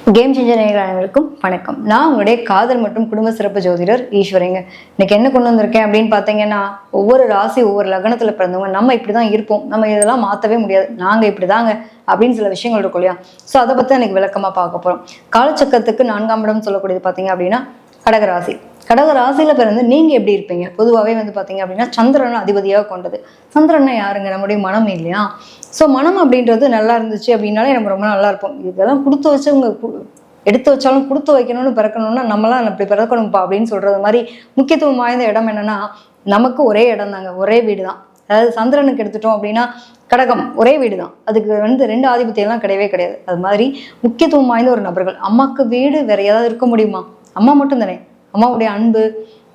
Game changer நேயர்கள் அனைவருக்கும் வணக்கம். நான் உங்களுடைய காதல் மற்றும் குடும்ப சிறப்பு ஜோதிடர் ஈஸ்வரிங்க. இன்னைக்கு என்ன கொண்டு வந்திருக்கேன் அப்படின்னு பார்த்தீங்கன்னா, ஒவ்வொரு ராசி ஒவ்வொரு லக்னத்துல பிறந்தவங்க நம்ம இப்படிதான் இருப்போம், நம்ம இதெல்லாம் மாற்றவே முடியாது, நாங்கள் இப்படிதாங்க அப்படின்னு சில விஷயங்கள் இருக்கும் இல்லையா. ஸோ அதை பற்றி எனக்கு விளக்கமாக பார்க்க போகிறோம். காலச்சக்கரத்துக்கு 4ஆம் இடம் சொல்லக்கூடியது பார்த்தீங்க அப்படின்னா கடகராசி. கடகராசியில பிறந்து நீங்க எப்படி இருப்பீங்க? பொதுவாகவே வந்து பார்த்தீங்க அப்படின்னா சந்திரன் அதிபதியாக கொண்டது. சந்திரனை யாருங்க? நம்முடைய மனம் இல்லையா? ஸோ மனம் அப்படின்றது நல்லா இருந்துச்சு அப்படின்னாலே நம்ம ரொம்ப நல்லா இருப்போம். இதெல்லாம் கொடுத்து வச்சவங்க எடுத்து வச்சாலும் கொடுத்து வைக்கணும்னு பிறக்கணும்னா நம்மளாம் அப்படி பிறக்கணும்ப்பா அப்படின்னு சொல்றது மாதிரி முக்கியத்துவம் வாய்ந்த இடம் என்னன்னா, நமக்கு ஒரே இடம் தாங்க, ஒரே வீடு தான். அதாவது சந்திரனுக்கு எடுத்துட்டோம் அப்படின்னா கடகம் ஒரே வீடு தான், அதுக்கு வந்து 2 ஆதிபத்தியம்லாம் கிடையவே கிடையாது. அது மாதிரி முக்கியத்துவம் வாய்ந்த ஒரு நபர்கள். அம்மாவுக்கு வீடு வேற ஏதாவது இருக்க முடியுமா? அம்மா மட்டும் தானே. அம்மாவுடைய அன்பு,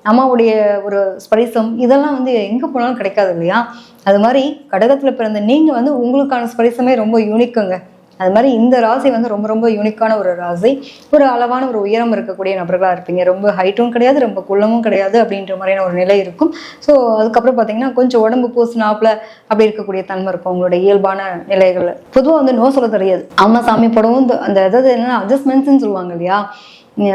அம்மாவுடைய ஒரு ஸ்பரிசம், இதெல்லாம் வந்து எங்க போனாலும் கிடைக்காது இல்லையா. அது மாதிரி கடகத்துல பிறந்த நீங்க வந்து உங்களுக்கான ஸ்பரிசமே ரொம்ப யூனிக்குங்க. அது மாதிரி இந்த ராசி வந்து ரொம்ப ரொம்ப யூனிக்கான ஒரு ராசி. ஒரு அளவான ஒரு உயரம் இருக்கக்கூடிய நபர்களாக இருப்பீங்க. ரொம்ப ஹைட்டும் கிடையாது, ரொம்ப குள்ளமும் கிடையாது அப்படின்ற மாதிரியான ஒரு நிலை இருக்கும். ஸோ அதுக்கப்புறம் பார்த்தீங்கன்னா கொஞ்சம் உடம்பு பூசினாப்புல அப்படி இருக்கக்கூடிய தன்மை இருக்கும் உங்களோட இயல்பான நிலைகள். பொதுவாக வந்து நோ சொல்ல தெரியாது. அம்மா சாமி படவும் அந்த அதாவது என்னன்னா அட்ஜஸ்ட்மெண்ட்ஸ்ன்னு சொல்லுவாங்க இல்லையா.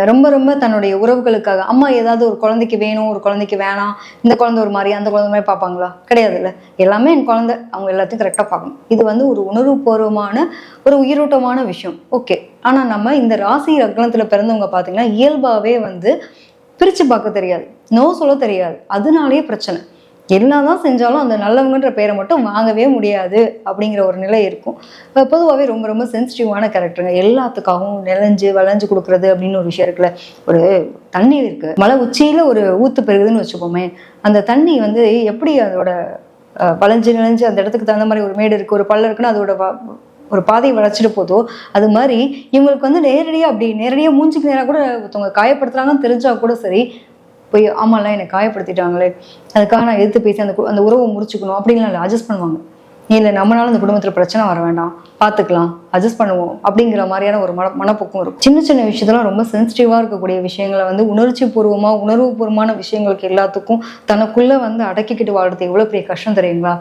ரொம்ப ரொம்ப தன்னுடைய உறவுகளுக்காக அம்மா ஏதாவது ஒரு குழந்தைக்கு வேணும், ஒரு குழந்தைக்கு வேணாம், இந்த குழந்தை ஒரு மாதிரி அந்த குழந்தை மாதிரி பார்ப்பாங்களா? கிடையாது இல்லை. எல்லாமே என் குழந்தை, அவங்க எல்லாத்தையும் கரெக்டாக பார்க்கணும். இது வந்து ஒரு உணர்வுபூர்வமான ஒரு உயிரோட்டமான விஷயம். ஓகே. ஆனால் நம்ம இந்த ராசி லக்னத்தில் பிறந்தவங்க பார்த்தீங்கன்னா இயல்பாகவே வந்து பிரித்து பார்க்க தெரியாது, நோ சொல்ல தெரியாது. அதனாலேயே பிரச்சனை. என்னதான் செஞ்சாலும் அந்த நல்லவங்கன்ற பேரை மட்டும் வாங்கவே முடியாது அப்படிங்கிற ஒரு நிலை இருக்கும். பொதுவாகவே ரொம்ப ரொம்ப சென்சிட்டிவான கேரக்டருங்க. எல்லாத்துக்காகவும் நெலஞ்சு வளைஞ்சு கொடுக்குறது அப்படின்னு ஒரு விஷயம் இருக்குல்ல. ஒரு தண்ணி இருக்கு, மலை உச்சியில ஒரு ஊத்து பெருகுதுன்னு வச்சுக்கோமே, அந்த தண்ணி வந்து எப்படி அதோட வளைஞ்சு நெலஞ்சு அந்த இடத்துக்கு தகுந்த மாதிரி ஒரு மேடு இருக்கு, ஒரு பள்ளம் இருக்குன்னு அதோட ஒரு பாதையை வளைச்சிட்டு போதோ, அது மாதிரி இவங்களுக்கு வந்து நேரடியாக மூஞ்சிக்கு நேராக கூட ஒருத்தவங்க காயப்படுத்துறாங்கன்னு தெரிஞ்சா கூட சரி, போய் ஆமாம்லாம் என்னை காயப்படுத்திட்டாங்களே, அதுக்காக நான் எதிர்த்து பேசி அந்த உறவை முடிச்சுக்கணும் அப்படின்லாம் இல்லை, அட்ஜஸ்ட் பண்ணுவாங்க. இல்லை நம்மளால அந்த குடும்பத்தில் பிரச்சனை வர வேண்டாம், பார்த்துக்கலாம், அட்ஜஸ்ட் பண்ணுவோம் அப்படிங்கிற மாதிரியான ஒரு மனப்போக்கம் இருக்கும். சின்ன சின்ன விஷயத்தெல்லாம் ரொம்ப சென்சிட்டிவாக இருக்கக்கூடிய விஷயங்களை வந்து உணர்வுபூர்வமான விஷயங்களுக்கு எல்லாத்துக்கும் தனக்குள்ளே வந்து அடக்கிக்கிட்டு வாழ்றது எவ்வளோ பெரிய கஷ்டம் தெரியுங்களா.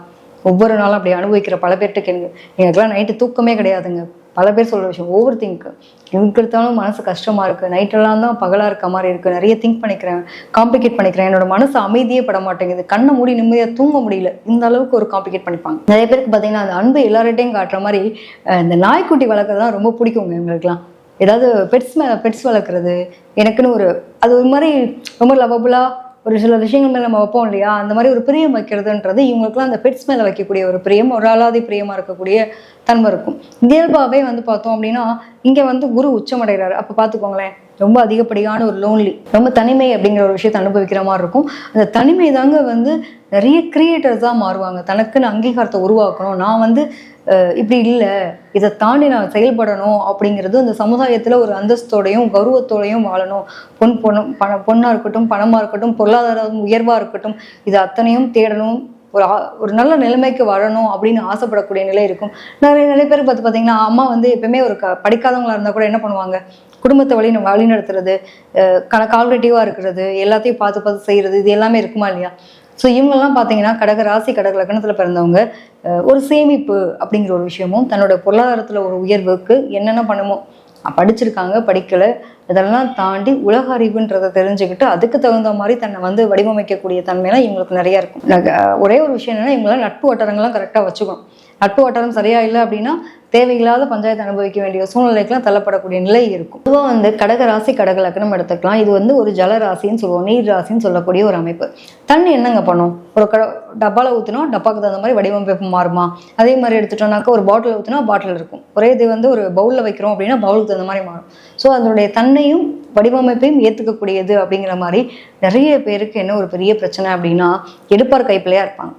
ஒவ்வொரு நாளும் அப்படி அனுபவிக்கிற பல பேர்கிட்ட எனக்குலாம் நைட்டு தூக்கமே கிடையாதுங்க. பல பேர் சொல்கிற விஷயம் ஓவர் திங்க். எனக்கு எடுத்தாலும் மனசு கஷ்டமாக இருக்குது, நைட்டெல்லாம் தான் பகலாக இருக்க மாதிரி இருக்குது, நிறைய திங்க் பண்ணிக்கிறேன், காம்ப்ளிகேட் பண்ணிக்கிறேன், என்னோட மனசு அமைதியே பட மாட்டேங்குது, கண்ணை மூடி நிம்மதியாக தூங்க முடியல, இந்த அளவுக்கு ஒரு காம்ப்ளிகேட் பண்ணிப்பாங்க. நிறைய பேருக்கு பார்த்தீங்கன்னா அந்த அன்பு எல்லார்ட்டையும் காட்டுற மாதிரி இந்த நாய்க்குட்டி வளர்க்குறது தான் ரொம்ப பிடிக்குங்க எங்களுக்குலாம். ஏதாவது பெட்ஸ் வளர்க்குறது எனக்குன்னு அது ஒரு மாதிரி ரொம்ப லவபுளாக ஒரு சில விஷயங்கள் மேலே நம்ம வைப்போம் இல்லையா. அந்த மாதிரி ஒரு பிரியம் வைக்கிறதுன்றது இவங்களுக்குலாம் அந்த பெட்ஸ் மேலே வைக்கக்கூடிய ஒரு பிரியம், ஒரு அலாதி பிரியமாக இருக்கக்கூடிய தன்மை இருக்கும். இயல்பாகவே வந்து பார்த்தோம் அப்படின்னா இங்கே வந்து குரு உச்சமடைகிறாரு. அப்போ பார்த்துக்கோங்களேன், ரொம்ப அதிகப்படியான ஒரு லோன்லி, ரொம்ப தனிமை அப்படிங்கிற ஒரு விஷயத்தை அனுபவிக்கிற மாதிரி இருக்கும். அந்த தனிமை தாங்க வந்து நிறைய கிரியேட்டர்ஸாக மாறுவாங்க. தனக்குன்னு அங்கீகாரத்தை உருவாக்கணும், நான் வந்து இப்படி இல்லை, இதை தாண்டி நான் செயல்படணும் அப்படிங்கிறது அந்த சமுதாயத்தில் ஒரு அந்தஸ்தோடையும் கௌரவத்தோடையும் வாழணும். பொண்ணாக இருக்கட்டும், பணமாக இருக்கட்டும், பொருளாதாரம் உயர்வாக இருக்கட்டும், இது அத்தனையும் தேடணும், ஒரு நல்ல நிலைமைக்கு வாழணும் அப்படின்னு ஆசைப்படக்கூடிய நிலை இருக்கும். நிறைய பேர் பார்த்தீங்கன்னா அம்மா வந்து எப்பவுமே ஒரு படிக்காதவங்களா இருந்தால் கூட என்ன பண்ணுவாங்க, குடும்பத்தை வழி நடத்துறது, கால்குலேட்டிவாக இருக்கிறது, எல்லாத்தையும் பார்த்து செய்கிறது, இது எல்லாமே இருக்குமா இல்லையா. ஸோ இவங்கெல்லாம் பார்த்தீங்கன்னா கடக லக்னத்தில் பிறந்தவங்க ஒரு சேமிப்பு அப்படிங்கிற ஒரு விஷயமும், தன்னோட பொருளாதாரத்தில் ஒரு உயர்வுக்கு என்னென்ன பண்ணுமோ, படிச்சிருக்காங்க படிக்கலை இதெல்லாம் தாண்டி உலக அறிவுன்றதை தெரிஞ்சுக்கிட்டு அதுக்கு தகுந்த மாதிரி தன்னை வந்து வடிவமைக்கக்கூடிய தன்மையெல்லாம் இவங்களுக்கு நிறையா இருக்கும். ஒரே ஒரு விஷயம் என்னன்னா, இவங்களாம் நட்பு வட்டாரங்கள்லாம் கரெக்டாக வச்சுக்கணும். நட்பு வட்டாரம் சரியா இல்லை அப்படின்னா தேவையில்லாத பஞ்சாயத்து அனுபவிக்க வேண்டிய சூழ்நிலைக்கெல்லாம் தள்ளப்படக்கூடிய நிலை இருக்கும். பொதுவாக வந்து கடக லக்னம் எடுத்துக்கலாம். இது வந்து ஒரு ஜல ராசின்னு சொல்லுவோம், நீர் ராசின்னு சொல்லக்கூடிய ஒரு அமைப்பு. தண்ணி என்னங்க பண்ணும், ஒரு டப்பாவில் ஊற்றினா டப்பாவுக்கு தகுந்த மாதிரி வடிவமைப்பு மாறுமா? அதே மாதிரி எடுத்துட்டோம்னாக்கா ஒரு பாட்டில் ஊற்றினா பாட்டில் இருக்கும், ஒரே இது வந்து ஒரு பவுலில் வைக்கிறோம் அப்படின்னா பவுலுக்கு தகுந்த மாதிரி மாறும். ஸோ அதனுடைய தன்னையும் வடிவமைப்பையும் ஏற்றுக்கக்கூடியது அப்படிங்கிற மாதிரி நிறைய பேருக்கு என்ன ஒரு பெரிய பிரச்சனை அப்படின்னா, எடுப்பார் கைப்பிள்ளையாக இருப்பாங்க.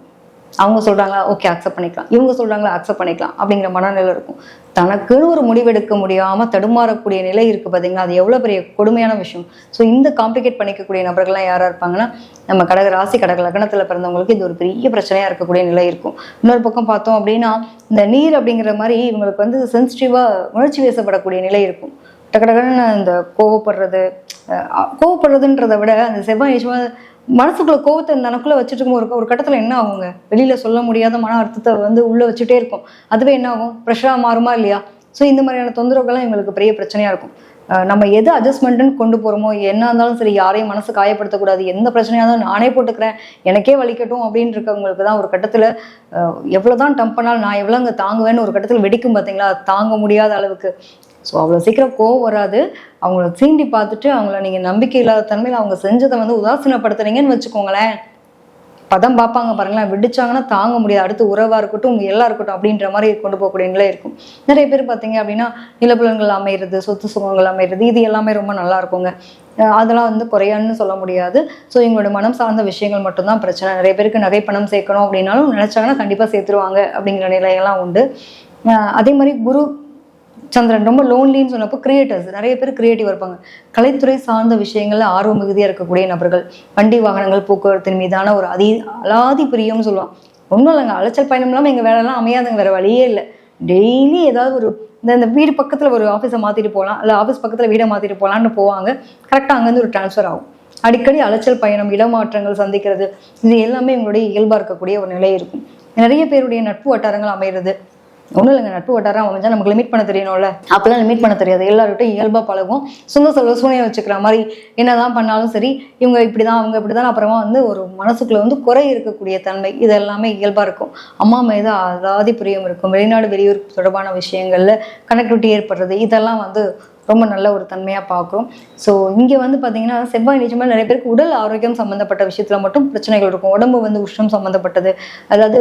அவங்க சொல்கிறாங்களா ஓகே அக்செப்ட் பண்ணிக்கலாம், இவங்க சொல்கிறாங்களா அக்செப்ட் பண்ணிக்கலாம் அப்படிங்கிற மனநிலை இருக்கும். தனக்குன்னு ஒரு முடிவெடுக்க முடியாமல் தடுமாறக்கூடிய நிலை இருக்குது பார்த்தீங்களா, அது எவ்வளோ பெரிய கொடுமையான விஷயம். ஸோ இந்த காம்ப்ளிகேட் பண்ணிக்கக்கூடிய நபர்கள்லாம் யாராக இருப்பாங்கன்னா, நம்ம கடக லக்னத்தில் பிறந்தவங்களுக்கு இது ஒரு பெரிய பிரச்சனையாக இருக்கக்கூடிய நிலை இருக்கும். இன்னொரு பக்கம் பார்த்தோம் அப்படின்னா இந்த நீர் அப்படிங்கிற மாதிரி இவங்களுக்கு வந்து சென்சிட்டிவாக உணர்ச்சி பேசப்படக்கூடிய நிலை இருக்கும். டக்குன்னு இந்த கோவப்படுறதுன்றதை விட அந்த செவ்வாய் மனசுக்குள்ள கோவத்தை தனக்குள்ள வச்சுட்டு இருக்கும். ஒரு கட்டத்துல என்ன ஆகுங்க, வெளியில சொல்ல முடியாத மன அர்த்தத்தை வந்து உள்ள வச்சுட்டே இருக்கும். அதுவே என்ன ஆகும், ப்ரெஷரா மாறுமா இல்லையா. ஸோ இந்த மாதிரியான தொந்தரவுகள்லாம் எங்களுக்கு பெரிய பிரச்சனையாக இருக்கும். நம்ம எது அட்ஜஸ்ட்மெண்ட்டுன்னு கொண்டு போகிறோமோ, என்ன இருந்தாலும் சரி, யாரையும் மனசு காயப்படுத்தக்கூடாது, எந்த பிரச்சனையாக இருந்தாலும் நானே போட்டுக்கிறேன், எனக்கே வலிக்கட்டும் அப்படின்னு இருக்கவங்களுக்கு தான் ஒரு கட்டத்தில் எவ்வளோதான் டம்ப் பண்ணாலும் நான் எவ்வளோ அங்கே தாங்குவேன்னு ஒரு கட்டத்தில் வெடிக்கும் பார்த்தீங்களா, தாங்க முடியாத அளவுக்கு. ஸோ அவ்வளோ சீக்கிரம் கோவம் வராது. அவங்கள சீண்டி பார்த்துட்டு அவங்கள நீங்கள் நம்பிக்கை இல்லாத தன்மையில் அவங்க செஞ்சதை வந்து உதாசீனப்படுத்துறீங்கன்னு வச்சுக்கோங்களேன், பதம் பார்ப்பாங்க பாருங்களேன், விடிச்சாங்கன்னா தாங்க முடியாது. அடுத்து உறவாக இருக்கட்டும், எல்லாம் இருக்கட்டும் அப்படின்ற மாதிரி கொண்டு போகக்கூடியவங்களே இருக்கும். நிறைய பேர் பார்த்தீங்க அப்படின்னா நிலப்புலன்கள் அமைகிறது, சொத்து சுகங்கள் அமைகிறது, இது எல்லாமே ரொம்ப நல்லா இருக்குங்க. அதெல்லாம் வந்து குறையான்னு சொல்ல முடியாது. ஸோ எங்களோட மனம் சார்ந்த விஷயங்கள் மட்டும்தான் பிரச்சனை. நிறைய பேருக்கு நகை பணம் சேர்க்கணும் அப்படின்னாலும் நினைச்சாங்கன்னா கண்டிப்பாக சேர்த்துருவாங்க அப்படிங்கிற நிலையெல்லாம் உண்டு. அதே மாதிரி குரு சந்திரன் ரொம்ப லோன்லின்னு சொன்னப்போ கிரியேட்டர்ஸ் நிறைய பேர் கிரியேட்டிவ் இருப்பாங்க. கலைத்துறை சார்ந்த விஷயங்கள்ல ஆர்வ மிகுதியாக இருக்கக்கூடிய நபர்கள், வண்டி வாகனங்கள் போக்குவரத்தின் மீதான ஒரு அலாதி பிரியம்னு சொல்லுவாங்க. ஒன்றும் இல்லைங்க, அலைச்சல் பயணம் இல்லாமல் எங்கள் வேலைலாம் அமையாதுங்க, வேற வழியே இல்லை. டெய்லி ஏதாவது ஒரு இந்த வீடு பக்கத்தில் ஒரு ஆஃபீஸை மாற்றிட்டு போகலாம், இல்லை ஆஃபீஸ் பக்கத்தில் வீடை மாற்றிட்டு போகலான்னு போவாங்க. கரெக்டாக அங்கேருந்து ஒரு டிரான்ஸ்ஃபர் ஆகும். அடிக்கடி அலைச்சல் பயணம், இடமாற்றங்கள் சந்திக்கிறது, இது எல்லாமே எங்களுடைய இயல்பாக இருக்கக்கூடிய ஒரு நிலை இருக்கும். நிறைய பேருடைய நட்பு வட்டாரங்கள் அமைகிறது. ஒன்றும் இல்லைங்க, நட்பு வட்டாரம் அமைஞ்சா நமக்கு லிமிட் பண்ண தெரியணும்ல, அப்பெல்லாம் லிமிட் பண்ண தெரியாது. எல்லார்கிட்டையும் இயல்பாக பழகும். சொந்த செலவு சூனியம் வச்சுக்கிற மாதிரி என்னதான் பண்ணாலும் சரி, இவங்க இப்படிதான் அவங்க இப்படிதான், அப்புறமா வந்து ஒரு மனசுக்குள்ள வந்து குறை இருக்கக்கூடிய தன்மை, இது எல்லாமே இயல்பாக இருக்கும். அம்மா மீது அலாதி பிரியம் இருக்கும். வெளிநாடு வெளியூர் தொடர்பான விஷயங்கள்ல கனெக்டிவிட்டி ஏற்படுறது, இதெல்லாம் வந்து ரொம்ப நல்ல ஒரு தன்மையாக பார்க்குறோம். ஸோ இங்கே வந்து பார்த்தீங்கன்னா செவ்வாய் நிஜமாக நிறைய பேருக்கு உடல் ஆரோக்கியம் சம்மந்தப்பட்ட விஷயத்தில் மட்டும் பிரச்சனைகள் இருக்கும். உடம்பு வந்து உஷ்ணம் சம்மந்தப்பட்டது, அதாவது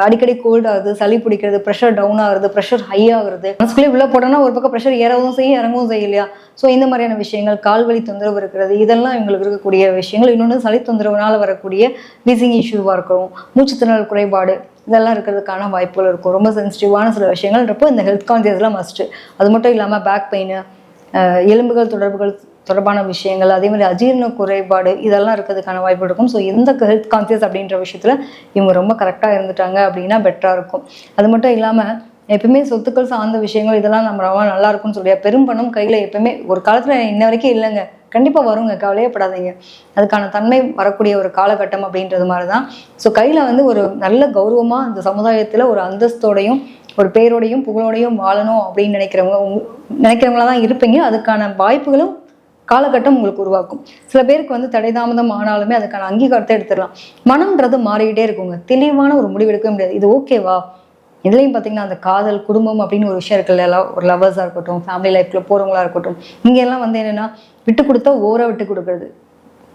அடிக்கடி கோல்டு ஆகுது, சளி பிடிக்கிறது, ப்ரெஷர் டவுன் ஆகுறது, ப்ரெஷர் ஹை ஆகுறது, மனசுக்குள்ளே உள்ள போட்டோன்னா ஒரு பக்கம் ப்ரெஷர் ஏறவும் செய்யும் இறங்கவும் செய்யும் இல்லையா. ஸோ இந்த மாதிரியான விஷயங்கள், கால்வலி தொந்தரவு இருக்கிறது, இதெல்லாம் இவங்களுக்கு இருக்கக்கூடிய விஷயங்கள். இன்னொன்று சளி தொந்தரவுனால வரக்கூடிய வீசிங் இஷ்யூவாக இருக்கும், மூச்சுத்திணறல் குறைபாடு, இதெல்லாம் இருக்கிறதுக்கான வாய்ப்புகள் இருக்கும். ரொம்ப சென்சிட்டிவான சில விஷயங்கள்ன்றப்போ இந்த ஹெல்த் கான்சியஸ்லாம் மஸ்ட்டு. அது மட்டும் இல்லாமல் பேக் பெயின், எலும்புகள் தொடர்பான விஷயங்கள், அதே மாதிரி அஜீரண குறைபாடு, இதெல்லாம் இருக்கிறதுக்கான வாய்ப்பு இருக்கும். ஸோ இந்த ஹெல்த் கான்சியஸ் அப்படின்ற விஷயத்தில் இவங்க ரொம்ப கரெக்டாக இருந்துட்டாங்க அப்படின்னா பெட்டராக இருக்கும். அது மட்டும் இல்லாமல் எப்பவுமே சொத்துக்கள் சார்ந்த விஷயங்கள் இதெல்லாம் நம்ம ரொம்ப நல்லா இருக்கும்னு சொல்லியா, பெரும் பணம் கையில் எப்பவுமே ஒரு காலத்தில் இன்ன வரைக்கும் இல்லைங்க, கண்டிப்பாக வருங்க, கவலையப்படாதீங்க. அதுக்கான தன்மை வரக்கூடிய ஒரு காலகட்டம் அப்படின்றது மாதிரி தான். ஸோ கையில் வந்து ஒரு நல்ல கௌரவமாக இந்த சமுதாயத்தில் ஒரு அந்தஸ்தோடையும் ஒரு பேரோடையும் புகழோடையும் வாழணும் அப்படின்னு நினைக்கிறவங்களா தான் இருப்பீங்க. அதுக்கான வாய்ப்புகளும் காலகட்டம் உங்களுக்கு உருவாக்கும். சில பேருக்கு வந்து தடை தாமதம் ஆனாலுமே அதுக்கான அங்கீகாரத்தை எடுத்துடலாம். மனம்ன்றது மாறிக்கிட்டே இருக்குங்க, தெளிவான ஒரு முடிவு எடுக்கவே முடியாது. இது ஓகேவா? இதுலையும் பார்த்தீங்கன்னா அந்த காதல், குடும்பம் அப்படின்னு ஒரு விஷயம் இருக்குல்ல, ஒரு லவர்ஸாக இருக்கட்டும், ஃபேமிலி லைஃப்பில் போகிறவங்களா இருக்கட்டும், இங்கெல்லாம் வந்து என்னென்னா விட்டு கொடுத்தா ஓவராக விட்டு கொடுக்குறது,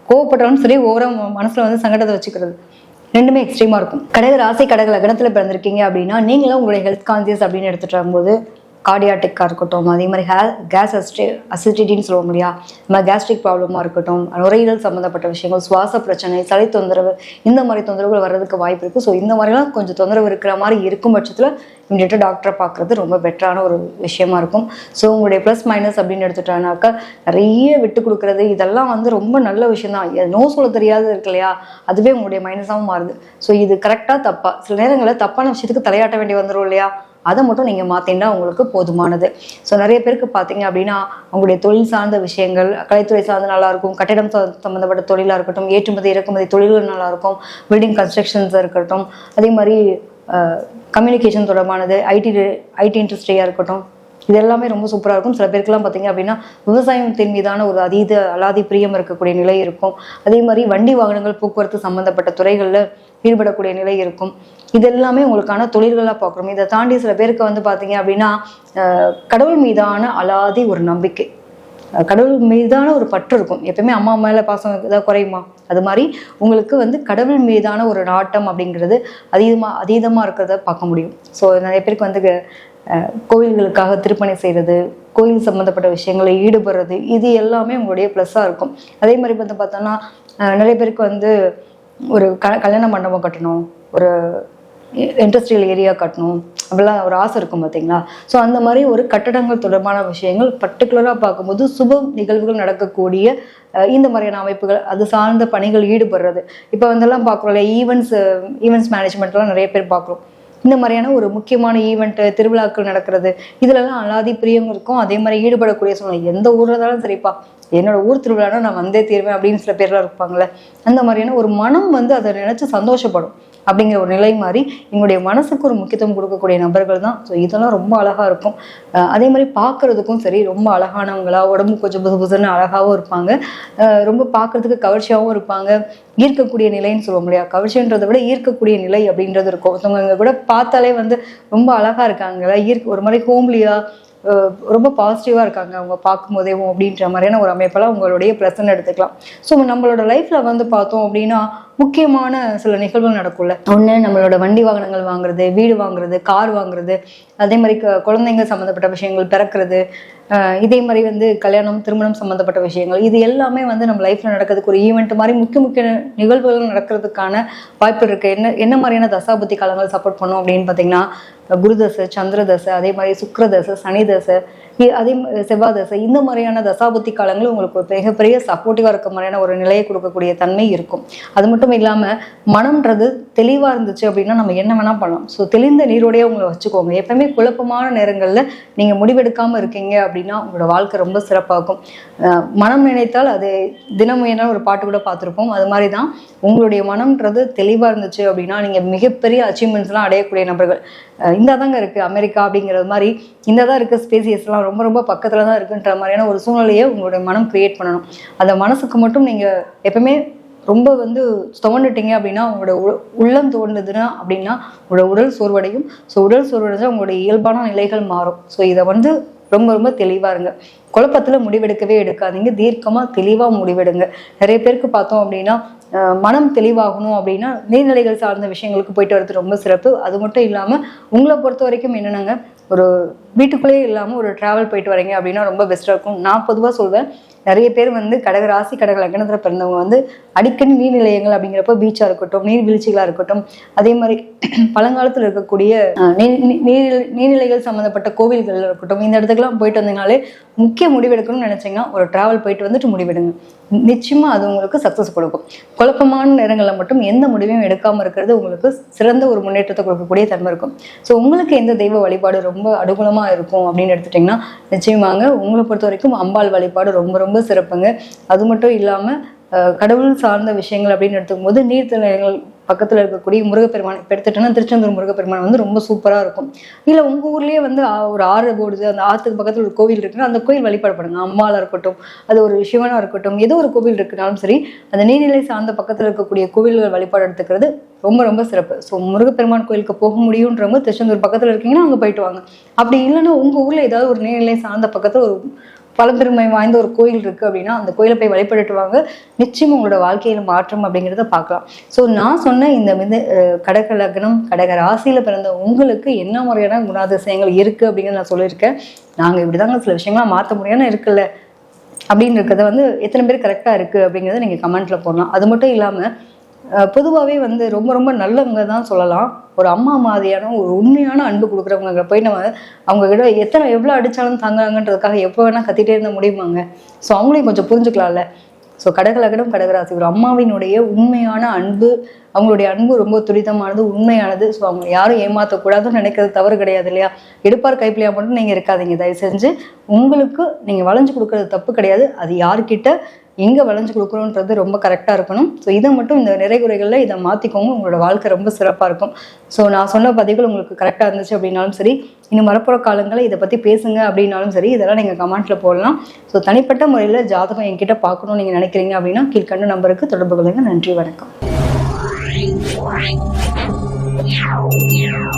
கோவப்பட்டாலும் சரி ஓவராக மனசில் வந்து சங்கடத்தை வச்சுக்கிறது, ரெண்டுமே எக்ஸ்ட்ரீமாக இருக்கும். கடக ராசி கடக லக்னத்தில் பிறந்திருக்கீங்க அப்படின்னா நீங்களும் உங்களுடைய ஹெல்த் கான்சியஸ் அப்படின்னு எடுத்துகிட்டு வரும்போது கார்டியாட்டிக்காக இருக்கட்டும், அதே மாதிரி கேஸ் அசிடிட்டின்னு சொல்லுவோம் இல்லையா, இந்த மாதிரி கேஸ்ட்ரிக் ப்ராப்ளமாக இருக்கட்டும், நுரையீரல் சம்மந்தப்பட்ட விஷயங்கள், சுவாச பிரச்சனை, சளி தொந்தரவு, இந்த மாதிரி தொந்தரவுகள் வர்றதுக்கு வாய்ப்பு இருக்குது. ஸோ இந்த மாதிரிலாம் கொஞ்சம் தொந்தரவு இருக்கிற மாதிரி இருக்கும் பட்சத்தில் இமீடியட்டாக டாக்டரை பார்க்குறது ரொம்ப பெட்டரான ஒரு விஷயமா இருக்கும். ஸோ உங்களுடைய ப்ளஸ் மைனஸ் அப்படின்னு எடுத்துட்டாங்கனாக்கா நிறைய விட்டு கொடுக்குறது, இதெல்லாம் வந்து ரொம்ப நல்ல விஷயம் தான். நோ சொல்ல தெரியாது இருக்கு இல்லையா, அதுவே உங்களுடைய மைனஸாகவும் மாறுது. ஸோ இது கரெக்டாக தப்பா, சில நேரங்களில் தப்பான விஷயத்துக்கு தலையாட்ட வேண்டி வந்துடும் இல்லையா, அதை மட்டும் நீங்கள் மாற்றினா உங்களுக்கு போதுமானது. ஸோ நிறைய பேருக்கு பார்த்தீங்க அப்படின்னா அவங்களுடைய தொழில் சார்ந்த விஷயங்கள், கலைத்துறை சார்ந்து நல்லாயிருக்கும், கட்டிடம் சம்மந்தப்பட்ட தொழிலாக இருக்கட்டும், ஏற்றுமதி இறக்குமதி தொழில்கள் நல்லாயிருக்கும், பில்டிங் கன்ஸ்ட்ரக்ஷன்ஸ் இருக்கட்டும், அதே மாதிரி கம்யூனிகேஷன் தொடர்பானது, ஐடி இண்டஸ்ட்ரியாக இருக்கட்டும், இது எல்லாமே ரொம்ப சூப்பராக இருக்கும். சில பேருக்குலாம் பார்த்தீங்க அப்படின்னா விவசாயத்தின் மீதான ஒரு அலாதி பிரியம் இருக்கக்கூடிய நிலை இருக்கும். அதே மாதிரி வண்டி வாகனங்கள் போக்குவரத்து சம்மந்தப்பட்ட துறைகளில் ஈடுபடக்கூடிய நிலை இருக்கும். இது எல்லாமே உங்களுக்கான தொழில்களாக பார்க்குறோம். இதை தாண்டி சில பேருக்கு வந்து பார்த்தீங்க அப்படின்னா கடவுள் மீதான அலாதி ஒரு நம்பிக்கை, கடவுள் மீதான ஒரு பற்று இருக்கும். எப்பவுமே அம்மா மேலே பாசம் ஏதாவது குறையுமா, அது மாதிரி உங்களுக்கு வந்து கடவுள் மீதான ஒரு நாட்டம் அப்படிங்கிறது அதீதமாக இருக்கிறத பார்க்க முடியும். ஸோ நிறைய பேருக்கு வந்து கோவில்களுக்காக திருப்பணி செய்கிறது, கோயில் சம்மந்தப்பட்ட விஷயங்களை ஈடுபடுறது, இது எல்லாமே உங்களுடைய ப்ளஸ்ஸாக இருக்கும். அதே மாதிரி வந்து பார்த்தோன்னா நிறைய பேருக்கு வந்து ஒரு கல்யாண மண்டபம் கட்டணும், ஒரு இண்டஸ்ட்ரியல் ஏரியா கட்டணும், அப்படிலாம் ஒரு ஆசை இருக்கும் பார்த்தீங்களா. ஸோ அந்த மாதிரி ஒரு கட்டடங்கள் தொடர்பான விஷயங்கள் பர்டிகுலராக பார்க்கும்போது சுப நிகழ்வுகள் நடக்கக்கூடிய இந்த மாதிரியான அமைப்புகள், அது சார்ந்த பணிகள் ஈடுபடுறது. இப்போ வந்தெல்லாம் பார்க்குறோம்ல, ஈவெண்ட்ஸ் மேனேஜ்மெண்ட்லாம் நிறைய பேர் பார்க்குறோம். இந்த மாதிரியான ஒரு முக்கியமான ஈவெண்ட்டு, திருவிழாக்கள் நடக்கிறது, இதுலலாம் அலாதி பிரியம் இருக்கும். அதே மாதிரி ஈடுபடக்கூடிய சூழ்நிலை, எந்த ஊரில் இருந்தாலும் சரிப்பா, என்னோட ஊர் திருவிழானா நான் வந்தே தீர்வேன் அப்படின்னு சில பேர்லாம் இருப்பாங்களே, அந்த மாதிரியான ஒரு மனம் வந்து அதை நினைச்சு சந்தோஷப்படும். அப்படிங்கிற ஒரு நிலை மாதிரி எங்களுடைய மனசுக்கு ஒரு முக்கியத்துவம் கொடுக்கக்கூடிய நபர்கள் தான். ஸோ இதெல்லாம் ரொம்ப அழகா இருக்கும். அதே மாதிரி பார்க்கறதுக்கும் சரி ரொம்ப அழகானவங்களா, உடம்பு கொஞ்சம் புது புதுன்னு அழகாகவும் இருப்பாங்க, ரொம்ப பார்க்கறதுக்கு கவர்ச்சியாகவும் இருப்பாங்க. ஈர்க்கக்கூடிய நிலைன்னு சொல்ல முடியாது, கவர்ச்சின்றதை விட ஈர்க்கக்கூடிய நிலை அப்படின்றது இருக்கும். ஒருத்தவங்க கூட பார்த்தாலே வந்து ரொம்ப அழகா இருக்காங்களா, ஒரு மாதிரி ஹோம்லியா ரொம்ப பாசிட்டிவாக இருக்காங்க அவங்க பார்க்கும் போதேவும் அப்படின்ற மாதிரியான ஒரு அமைப்பெல்லாம் உங்களுடைய ப்ளஸ்ன்னு எடுத்துக்கலாம். ஸோ நம்மளோட லைஃப்பில் வந்து பார்த்தோம் அப்படின்னா முக்கியமான சில நிகழ்வுகள் நடக்கும்ல. ஒன்று நம்மளோட வண்டி வாகனங்கள் வாங்குறது, வீடு வாங்குறது, கார் வாங்குறது, அதே மாதிரி குழந்தைங்க சம்மந்தப்பட்ட விஷயங்கள், பிறக்கிறது, இதே மாதிரி வந்து கல்யாணம் திருமணம் சம்மந்தப்பட்ட விஷயங்கள், இது எல்லாமே வந்து நம்ம லைஃப்பில் நடக்கிறதுக்கு ஒரு ஈவெண்ட் மாதிரி முக்கிய முக்கிய நிகழ்வுகள் நடக்கிறதுக்கான வாய்ப்பு இருக்குது. என்ன மாதிரியான தசாபுத்தி காலங்கள் சப்போர்ட் பண்ணும் அப்படின்னு பார்த்தீங்கன்னா குருதசை, சந்திரதசை, அதே மாதிரி சுக்கிரதசை, சனி தசை, அதே செவ்வாய் தசை, இந்த மாதிரியான தசாபுத்தி காலங்கள் உங்களுக்கு மிகப்பெரிய சப்போர்ட்டிவாக இருக்க மாதிரியான ஒரு நிலையை கொடுக்கக்கூடிய தன்மை இருக்கும். அது மட்டும் இல்லாமல் மனம்ன்றது தெளிவாக இருந்துச்சு அப்படின்னா நம்ம என்ன வேணால் பண்ணலாம். ஸோ தெளிந்த நீரோடையே உங்களை வச்சுக்கோங்க. எப்பவுமே குழப்பமான நேரங்களில் நீங்கள் முடிவெடுக்காமல் இருக்கீங்க அப்படின்னா உங்களோட வாழ்க்கை ரொம்ப சிறப்பாகும். மனம் நினைத்தால் அது தினமுயனா ஒரு பாட்டு கூட பார்த்துருப்போம். அது மாதிரி தான் உங்களுடைய மனம்ன்றது தெளிவாக இருந்துச்சு அப்படின்னா நீங்கள் மிகப்பெரிய அச்சீவ்மெண்ட்ஸ்லாம் அடையக்கூடிய நபர்கள். இந்த தாங்க இருக்குது அமெரிக்கா அப்படிங்கிறது மாதிரி, இந்த தான் இருக்குது ஸ்பேசியஸ்லாம் ரொம்ப ரொம்ப பக்கத்தில் தான் இருக்குன்ற மாதிரியான ஒரு சூழ்நிலையை உங்களுடைய மனம் கிரியேட் பண்ணணும். அந்த மனசுக்கு மட்டும் நீங்கள் எப்பவுமே ரொம்ப வந்து துவண்டுட்டீங்க அப்படின்னா உங்களோட உள்ளம் தோண்டுதுன்னா அப்படின்னா உங்களோட உடல் சோர்வடையும். ஸோ உடல் சோர்வடைஞ்சால் உங்களுடைய இயல்பான நிலைகள் மாறும். ஸோ இதை வந்து ரொம்ப ரொம்ப தெளிவாக இருங்க. குழப்பத்தில் முடிவெடுக்கவே எடுக்காதீங்க, தீர்க்கமாக தெளிவாக முடிவெடுங்க. நிறைய பேருக்கு பார்த்தோம் அப்படின்னா மனம் தெளிவாகணும் அப்படின்னா நீர்நிலைகள் சார்ந்த விஷயங்களுக்கு போயிட்டு வரது ரொம்ப சிறப்பு. அது மட்டும் இல்லாமல் உங்களை பொறுத்த வரைக்கும் என்னென்னங்க, ஒரு வீட்டுக்குள்ளேயே இல்லாமல் ஒரு ட்ராவல் போயிட்டு வரீங்க அப்படின்னா ரொம்ப பெஸ்ட்டாக இருக்கும். நான் பொதுவாக சொல்வேன், நிறைய பேர் வந்து கடக ராசி கடக லக்னத்தில் பிறந்தவங்க வந்து அடிக்கடி நீர்நிலையங்கள் அப்படிங்கிறப்ப பீச்சாக இருக்கட்டும், நீர்வீழ்ச்சிகளாக இருக்கட்டும், அதே மாதிரி பழங்காலத்தில் இருக்கக்கூடிய நீர்நிலைகள் சம்மந்தப்பட்ட கோவில்கள் இருக்கட்டும், இந்த இடத்துக்குலாம் போயிட்டு வந்தீங்கனாலே முக்கிய முடிவெடுக்கணும்னு நினைச்சீங்கன்னா ஒரு டிராவல் போயிட்டு வந்துட்டு முடிவெடுங்க. நிச்சயமா அது உங்களுக்கு சக்ஸஸ் கொடுக்கும். குழப்பமான நேரங்களில் மட்டும் எந்த முடிவையும் எடுக்காமல் இருக்கிறது உங்களுக்கு சிறந்த ஒரு முன்னேற்றத்தை கொடுக்கக்கூடிய தன்மை இருக்கும். ஸோ உங்களுக்கு எந்த தெய்வ வழிபாடு ரொம்ப அனுகூலமாக இருக்கும் அப்படின்னு எடுத்துட்டிங்கன்னா நிச்சயமாங்க உங்களை பொறுத்த வரைக்கும் அம்பாள் வழிபாடு ரொம்ப ரொம்ப சிறப்புங்க. அது மட்டும் இல்லாமல் கடவுள் சார்ந்த விஷயங்கள் அப்படின்னு எடுத்துக்கும் போது நீர்நிலைகள் பக்கத்தில் இருக்கக்கூடிய முருகப்பெருமான் இப்போ எடுத்துட்டோன்னா திருச்செந்தூர் முருகப்பெருமான் வந்து ரொம்ப சூப்பராக இருக்கும். இல்லை உங்கள் ஊர்லேயே வந்து ஒரு ஆறு போடுது, அந்த ஆற்றுக்கு பக்கத்தில் ஒரு கோவில் இருக்குன்னா அந்த கோயில் வழிபாடுபடுங்க. அம்பாளாக இருக்கட்டும், அது ஒரு சிவனாக இருக்கட்டும், ஏதோ ஒரு கோவில் இருக்குனாலும் சரி, அந்த நீர்நிலை சார்ந்த பக்கத்தில் இருக்கக்கூடிய கோவில்கள் வழிபாடு எடுத்துக்கிறது ரொம்ப ரொம்ப சிறப்பு. ஸோ முருகப்பெருமான் கோயிலுக்கு போக முடியுன்றவங்க திருச்செந்தூர் பக்கத்தில் இருக்கீங்கன்னா அங்கே போயிட்டு வாங்க. அப்படி இல்லைன்னா உங்கள் ஊரில் ஏதாவது ஒரு நீர்நிலை சார்ந்த பக்கத்தில் ஒரு பழம்பெருமை வாய்ந்த ஒரு கோயில் இருக்குது அப்படின்னா அந்த கோயிலை போய் வழிபட்டுட்டு வாங்க. நிச்சயம் உங்களோட வாழ்க்கையில் மாற்றம் அப்படிங்கிறத பார்க்கலாம். ஸோ நான் சொன்ன இந்த கடக லக்னம் கடக ராசியில் பிறந்த உங்களுக்கு என்ன முறையான குணாதிசயங்கள் இருக்குது அப்படிங்கிறத நான் சொல்லியிருக்கேன். நாங்கள் இப்படி தாங்க சில விஷயங்கள்லாம் மாற்ற முடியாமல் இருக்குல்ல அப்படின்னு இருக்கிறத வந்து எத்தனை பேர் கரெக்டாக இருக்குது அப்படிங்கிறத நீங்கள் கமெண்ட்டில் போடலாம். அது மட்டும் இல்லாமல் பொதுவாகவே வந்து ரொம்ப ரொம்ப நல்லவங்க தான் சொல்லலாம். ஒரு அம்மா மாதிரியான ஒரு உண்மையான அன்பு கொடுக்குறவங்க போய் நம்ம அவங்க கிட்ட எவ்வளோ அடித்தாலும் தாங்குறாங்கன்றதுக்காக எப்போ வேணால் கத்திட்டே இருந்த முடியுமாங்க. ஸோ அவங்களையும் கொஞ்சம் புரிஞ்சுக்கலாம்ல. ஸோ கடகலகடம் கடகராசி ஒரு அம்மாவினுடைய உண்மையான அன்பு, அவங்களுடைய அன்பு ரொம்ப துரிதமானது, உண்மையானது. ஸோ அவங்க யாரும் ஏமாற்றக்கூடாதுன்னு நினைக்கிறது தவறு கிடையாது இல்லையா. எடுப்பார் கைப்பிள்ளையா மட்டும் நீங்கள் இருக்காதீங்க. தயவு செஞ்சு உங்களுக்கு நீங்கள் வளைஞ்சு கொடுக்கறது தப்பு கிடையாது. அது யார்கிட்ட எங்கே வளைஞ்சு கொடுக்குறோன்றது ரொம்ப கரெக்டாக இருக்கணும். ஸோ இதை மட்டும் இந்த நிறைகுறைகளில் இதை மாற்றிக்கோங்க. உங்களோட வாழ்க்கை ரொம்ப சிறப்பாக இருக்கும். ஸோ நான் சொன்ன பதிவுகள் உங்களுக்கு கரெக்டாக இருந்துச்சு அப்படின்னாலும் சரி, இன்னும் வரப்போகிற காலங்களில் இதை பற்றி பேசுங்க அப்படின்னாலும் சரி, இதெல்லாம் நீங்கள் கமெண்ட்டில் போடலாம். ஸோ தனிப்பட்ட முறையில் ஜாதகம் என்கிட்ட பார்க்கணும்னு நீங்கள் நினைக்கிறீங்க அப்படின்னா கீழ்கண்ட நம்பருக்கு தொடர்பு கொள்ளுங்க. நன்றி, வணக்கம்.